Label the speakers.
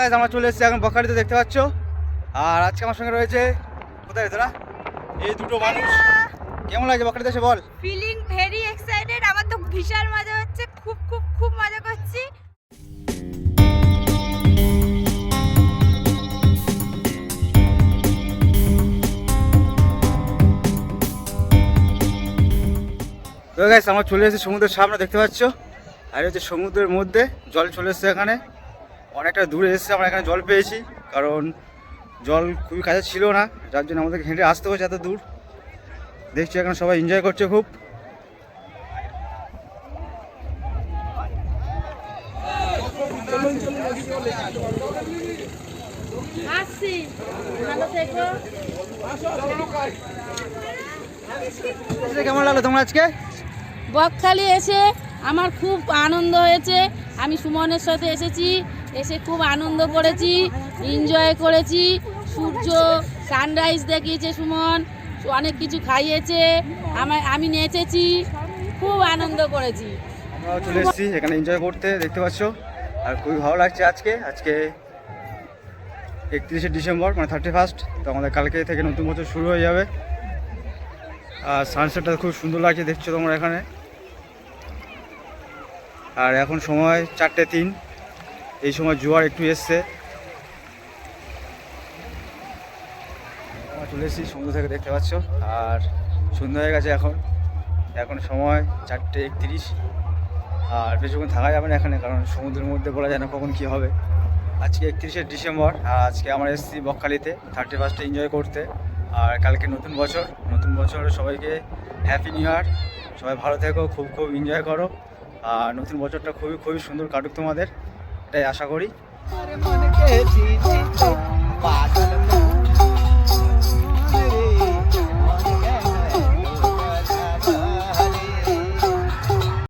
Speaker 1: আমরা চলে এসেছি এখন বকখালিতে, দেখতে পাচ্ছ। আর আজকে আমার সঙ্গে রয়েছে, কোথায় তোরা, এই দুটো মানুষ। কেমন লাগছে বকখালিতে এসে বল?
Speaker 2: Feeling very excited. আমার তো বিশাল মজা হচ্ছে, খুব খুব খুব মজা করছি।
Speaker 1: তো গাইস আমরা চলে এসেছি সমুদ্রের সামনে, দেখতে পাচ্ছ। আর হচ্ছে সমুদ্রের মধ্যে জল চলে এসছে, এখানে অনেকটা দূরে এসেছে। আমরা এখানে জল পেয়েছি, কারণ জল খুবই কাছে ছিল না, যার জন্য আমাদেরকে হেঁটে আসতে হয়েছে এত দূর। দেখছি এখানে সবাই এনজয় করছে খুব। কেমন লাগলো তোমরা আজকে
Speaker 3: বকখালি এসে? আমার খুব আনন্দ হয়েছে। আমি সুমনের সাথে এসেছি, এসে খুব আনন্দ করেছি, এনজয় করেছি। সূর্য সানরাইজ দেখিয়েছে সুমন, অনেক কিছু খাইয়েছে, আমি নেচেছি, খুব আনন্দ করেছি।
Speaker 1: আমরাও চলে এসেছি এখানে এনজয় করতে, দেখতে পাচ্ছ। আর খুবই ভালো লাগছে আজকে 31শে ডিসেম্বর, মানে 31st। তো আমাদের কালকে থেকে নতুন বছর শুরু হয়ে যাবে। আর সানসেটটা খুব সুন্দর লাগছে, দেখছো তোমরা এখানে। আর এখন সময় 4:03, এই সময় জোয়ার একটু এসছে। আমরা চলে এসেছি সমুদ্র থেকে, দেখতে পাচ্ছ। আর সন্ধ্যা হয়ে গেছে এখন সময় 4:31। আর বেশিক্ষণ থাকা যাবে না এখানে, কারণ সমুদ্রের মধ্যে বলা যায় না কখন কী হবে। আজকে 31শে ডিসেম্বর, আর আজকে আমরা এসেছি বকখালিতে 31st এনজয় করতে। আর কালকে নতুন বছর সবাইকে হ্যাপি নিউ ইয়ার। সবাই ভালো থেকো, খুব এনজয় করো। আর নতুন বছরটা খুবই সুন্দর কাটুক তোমাদের, এটাই আশা করি।